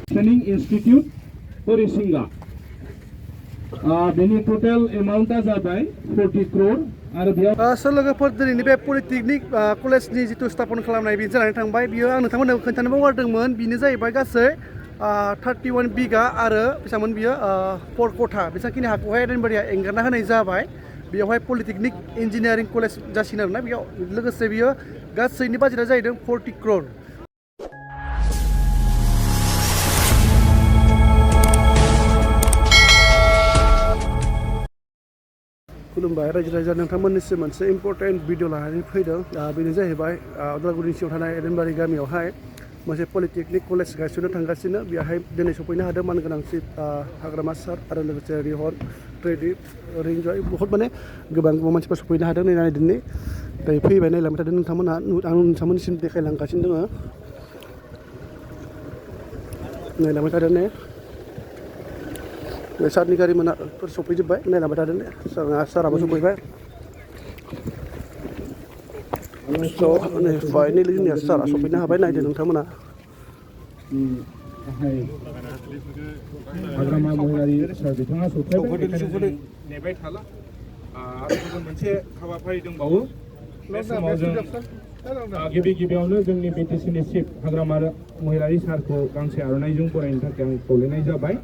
Training Institute Horisinga. बेनि total एमाउन्टआ जाबाय 40 crore आरो बेयाव लोगोफोर दिनैनि बे पलिटेकनिक कलेजनि जिथु स्थापन खालामनाय बे जानानै थांबाय बियो आं नोंथांमोननो खोन्थानो बावगारदोंमोन बेनो जाहैबाय गासै 31 बिगा आरो बेसेबांमोन बियो 4 कथा बेसेबांखिनि हाखौहाय एडेनबारिया एंगारना होनाय जाबाय बेयावहाय पलिटेकनिक इन्जिनियारिं कलेज जासिगोन आरोना बेयाव लोगोसे बियो गासैनि बाजेटआ जाहैदों 40 crore खुलुमबाय रायजो राजा नोंथांमोननिसिम मोनसे इम्पर्टेन्ट भिडिअ लानानै फैदों बेनो जाहैबाय उदालगुरिनि सिङाव थानाय एडेनबारि गामियावहाय मोनसे पलिटेकनिक कलेज गायसननो थांगासिनो बेवहाय दिनै सफैनो हादों मानगोनांसि हाग्रामा सार आरो लोगोसे रिहन ट्रेडिप रिंजय बहुत माने गोबां मानसिफोर सफैनो हादों नै दिनै दायो फैबाय नायलांबाय थादों नोंथांमोनहा आं नोंथांमोननिसिम देखायलांगासिनो दङ नायलांबाय थादों ने सारनि गारि मोनाफोर सफैजोब्बाय नायलांबाय थादों ने साराबो सफैबाय फाइनेलि जोंनिया सारा सफैनो हाबाय नायदो नोंथांमोना हाग्रामा महिलारि सार बिथाङा सफैबाय नेबाय थाला आरो गुबुन मोनसे हाबाफारि दंबावो बे समाव जों गिबियावनो जोंनि बिटिसिनि चिफ हाग्रामा महिलारि सारखौ गांसे आर'नाइजों बरायनो थाखाय आं खावलायनाय जाबाय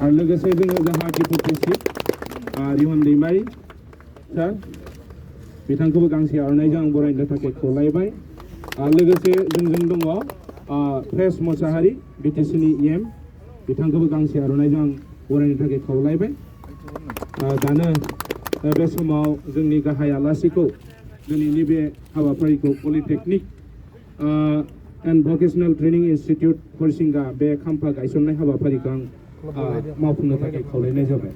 आरो लोगोसे जोङो जोंहा डिपुटि चिफ रिहन दैमारि सार बिथांखौबो गांसे आर'नाइजों आं बरायनो थाखाय खावलायबाय आरो लोगोसे जोंजों दङ प्रेस मोसाहारि बिटिसिनि EM बिथांखौबो गांसे आर'नाइजों आं बरायनो थाखाय खावलायबाय दानो बे समाव जोंनि गाहाय आलासिखौ दिनैनि बे हाबाफारिखौ polytechnic and vocational training institute Harisinga बे खाम्फा गायसननाय हाबाफारिखौ आं मावफुंनो थाखाय खावलायनाय जाबाय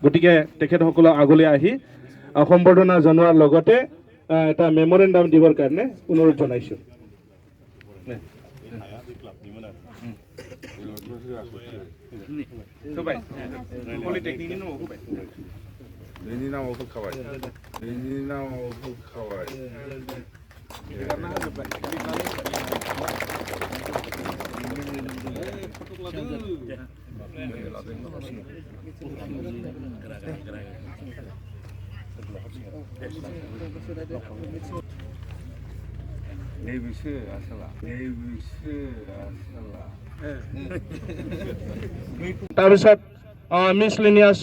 গতিকে তেখেতসকলক আগলৈ আহি সম্বৰ্ধনা জনোৱাৰ লগতে এটা মেমৰেণ্ডাম দিবৰ কাৰণে অনুৰোধ জনাইছোঁ তাৰপিছত মিছলেনিয়াছ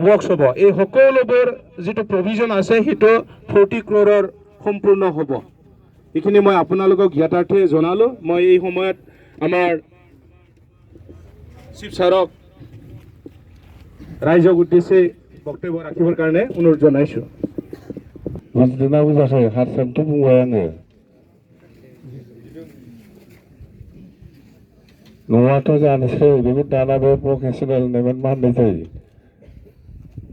ৱৰ্কছ হ'ব এই সকলোবোৰ যিটো প্ৰভিজন আছে সেইটো 40 crore সম্পূৰ্ণ হ'ব এইখিনি মই আপোনালোকক জ্ঞাতাৰ্থে জনালো মই এই সময়ত আমাৰ চিফ ছাৰক ৰাইজক উদ্দেশ্যে বক্তব্য ৰাখিবৰ কাৰণে অনুৰোধ জনাইছোঁ बुजिदोंना बुजाखै हारसांथ' बुंबाय आङो न'आथ' जानोसै बेखौ दाना बे भकेसनेल होननाय मा होननाय जायो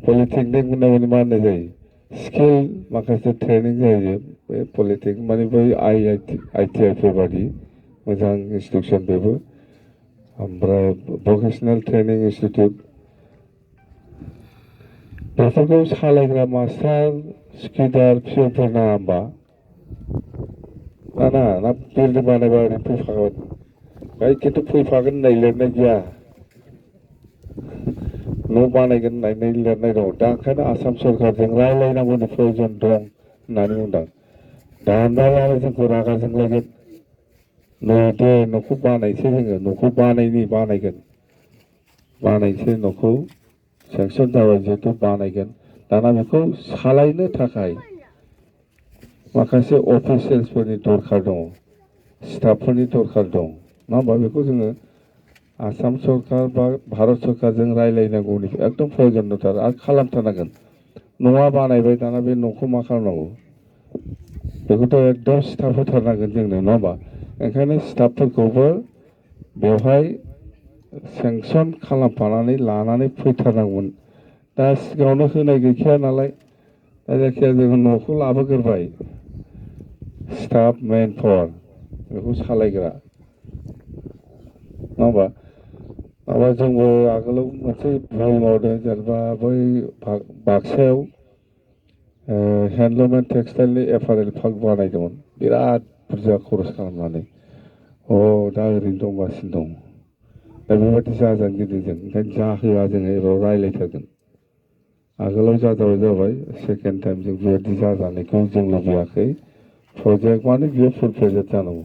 पलिटेकनिक होननाय मा होननाय जायो स्किल माखासे ट्रेनिं जायो बे पलिटेकनिक माने बै ITI बादि मोजां इन्सटिटिउसन बेबो ओमफ्राय भकेसनेल ट्रेनिं इन्सटिटिउट बेफोरखौ सालायग्रा मास्टार स्किडार फिअफोर नाङा होमबा ना बिल्डिं बानायबा ओरैनो फैफागोन बाय खिन्थु फैफागोन होननाय लिरनाय गैया न' बानायगोन होननाय लिरनाय दं दा ओंखायनो आसाम सरकारजों रायलायनांगौनि प्रयजन दं होननानै बुंदों दाना आरो जोंखौ रागा जोंलायगोन नै दे न'खौ बानायसै जोङो न'खौ बानायसै न'खौ सेंसन जाबाय जिहेतु बानायगोन दाना बेखौ सालायनो थाखाय माखासे अफिसियेल्सफोरनि दरखार दङ स्टाफफोरनि दरखार दं नङा होमबा बेखौ जोङो आसाम सरकार बा भारत सरकारजों रायलायनांगौनि एकदम प्रयजनथार आरो खालामथारनांगोन न'आ बानायबाय दाना बे न'खौ मा खालामनांगौ बेखौथ' एकदम स्टाफ होथारनांगोन जोंनो नङा होमबा ओंखायनो स्टाफफोरखौबो बेवहाय सेंसन खालामफानानै लानानै फैथारनांगौमोन दा सिगाङावनो होनाय गैखाया नालाय दा जायखिया जोङो न'खौ लाबोग्रोबाय स्टाफ मेन पावार बेखौ सालायग्रा नङा होमबा माबा जोंबो आगोलाव मोनसे भुल मावदों जेनेबा बै बाक्सायाव हेन्डलुम एन्ड टेक्सटाइलनि एपारेल पार्क बानायदोंमोन बिराद बुरजा खरस खालामनानै दा ओरैनो दंगासिनो दं दा बेबायदि जाजानो गिदिं जों ओंखायनो जाहोआ जोङो एबार रायलायथारगोन आगोलाव जाबाय सेकेन्ड टाइम जों बेबायदि जाजानायखौ जों लुबैयाखै प्रजेक्ट माने बियो फुल प्रजेक्ट जानांगौ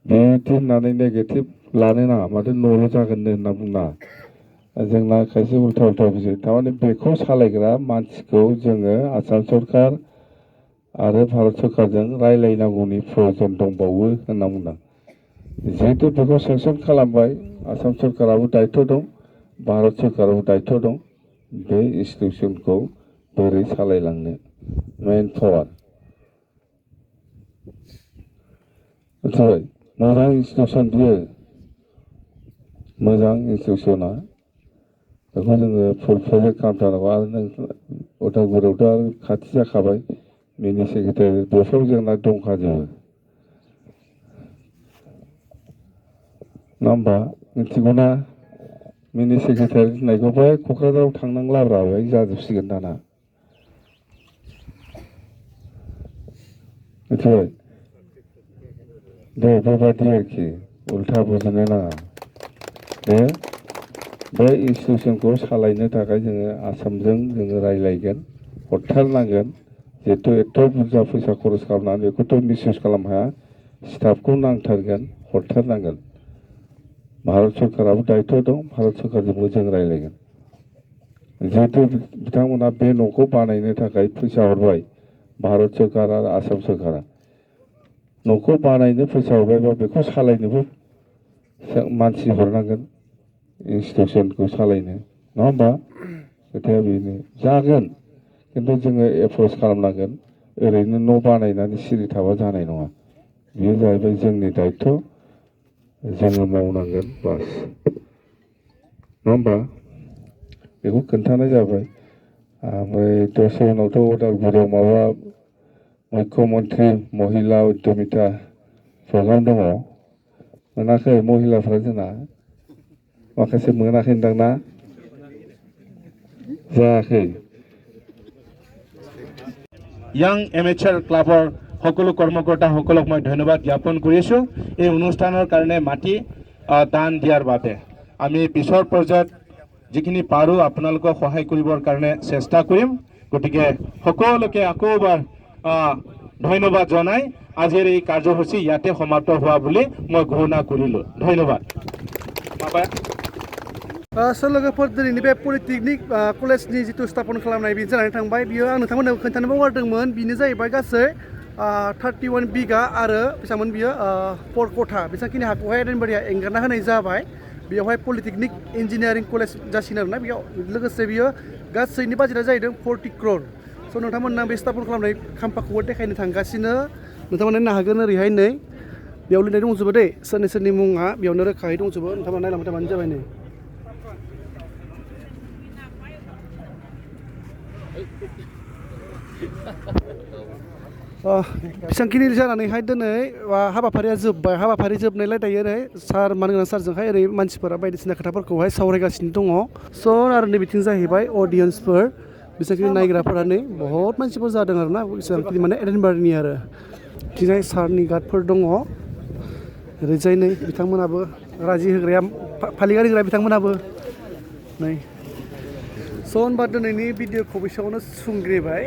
बिदि होननानै नेगेटिभ लानो नाङा माथो न'ल' जागोननो होनना बुंनाङा जोंना खायसे उल्था बुजियो थारमाने बेखौ सालायग्रा मानसिखौ जोङो आसाम सरकार आरो भारत सरकारजों रायलायनांगौनि प्रयजन दंबावो होनना बुंदों जिहेतु बेखौ सेंसन खालामबाय आसाम सरकाराबो दायित्व दं भारत सरकाराबो दायित्व दं बे इन्स्टिटिउसनखौ बोरै सालायलांनो मेन पावार मिथिबाय मोजां इन्स्टिटिउसन बियो मोजां इन्स्टिटिउसना बेखौ जोङो फुल प्रजेक्ट खालामथारनांगौ आरो नों उदालगुरियावथ' आरो खाथि जाखाबाय मिनि सेक्रेटारि बेफोराव जोंना दंखाजोबो नङा होमबा मिथिगौना मिनि सेक्रेटारि होननायखौ बै क'क्राझाराव थांनांलाब्रा बेहाय जाजोबसिगोन दाना मिथिबाय दे बेबायदि आरोखि उल्था बुजिनो नाङा बे इन्स्टिटिउसनखौ सालायनो थाखाय जोङो आसामजों जोङो रायलायगोन हरथारनांगोन जिहेतु एथ' बुरजा फैसा खरस खालामनानै बेखौथ' मिसइउज खालामनो हाया स्टाफखौ नांथारगोन हरथारनांगोन भारत सरकाराबो दायित्व दं भारत सरकारजोंबो जों रायलायगोन जिहेतु बिथांमोना बे न'खौ बानायनो थाखाय फैसा हरबाय भारत सरकार आरो आसाम सरकारा न'खौ बानायनो फैसा हरबायबा बेखौ सालायनोबो मानसि हरनांगोन इन्स्टिटिउसनखौ सालायनो नङा होमबा खोथाया बेनो जागोन खिन्थु जोङो एप्रच खालामनांगोन ओरैनो न' बानायनानै सिरि थाबा जानाय नङा बेयो जाहैबाय जोंनि दायित्व जोङो मावनांगोन बास नङा होमबा बेखौ खोन्थानाय जाबाय ओमफ्राय दसे उनावथ' उदालगुरियाव माबा मुख्यमन्त्रि महिला उद्यमिता प्रग्राम दङ मोनाखै महिलाफ्रा जोंना माखासे मोनाखै होनदां ना जायाखै ইয়াং এমেচাৰ ক্লাবৰ সকলো কৰ্মকৰ্তাসকলক মই ধন্যবাদ জ্ঞাপন কৰিছোঁ এই অনুষ্ঠানৰ কাৰণে মাতি দান দিয়াৰ বাবে আমি পিছৰ পৰ্যায়ত যিখিনি পাৰোঁ আপোনালোকক সহায় কৰিবৰ কাৰণে চেষ্টা কৰিম গতিকে সকলোকে আকৌ এবাৰ ধন্যবাদ জনাই আজিৰ এই কাৰ্যসূচী ইয়াতে সমাপ্ত হোৱা বুলি মই ঘোষণা কৰিলোঁ ধন্যবাদ लोगोफोर दिनैनि बे पलिटेकनिक कलेजनि जिथु स्थापन खालामनाय बे जानानै थांबाय बियो आं नोंथांमोननो खोन्थानो बावगारदोंमोन बेनो जाहैबाय गासै 31 बिगा आरो बेसेबांमोन बियो 4 कथा बेसेबांखिनि हाखौहाय एडेनबारिया एंगारना होनाय जाबाय बेयावहाय पलिटेकनिक इन्जिनियारिं कलेज जासिगोन आरोना बेयाव लोगोसे बियो गासैनि बाजेटआ जाहैदों 40 crore स' नोंथांमोननो बे स्थापन खालामनाय खाम्फाखौबो देखायनो थांगासिनो नोंथांमोना नायनो हागोन ओरैहाय नै बेयाव लिरनाय दंजोबो दै सोरनि सोरनि मुङा बेयावनो रोखायै दंजोबो नोंथांमोना नायलांबाय थाबानो जाबाय नै बेसेबांखिनि जानानैहाय दिनै हाबाफारिया जोब्बाय हाबाफारि जोबनायलाय दायो ओरै सार मानगोनां सारजोंहाय ओरै मानसिफोरा बायदिसिना खोथाफोरखौहाय सावरायगासिनो दङ स' आरो नै बिथिं जाहैबाय अडियेन्सफोर बेसेबांखिनि नायग्राफोरा नै बहुत मानसिफोर जादों आरो ना बेसेबांखिनि माने एडेनबारिनि आरो बिथिंजाय सारनि गार्डफोर दङ ओरैजाय नै बिथांमोनाबो राजि होग्राया फालिगारि होग्रा बिथांमोनाबो नै स' होनबा दिनैनि भिडिअखौ बेसेयावनो सुंग्रिबाय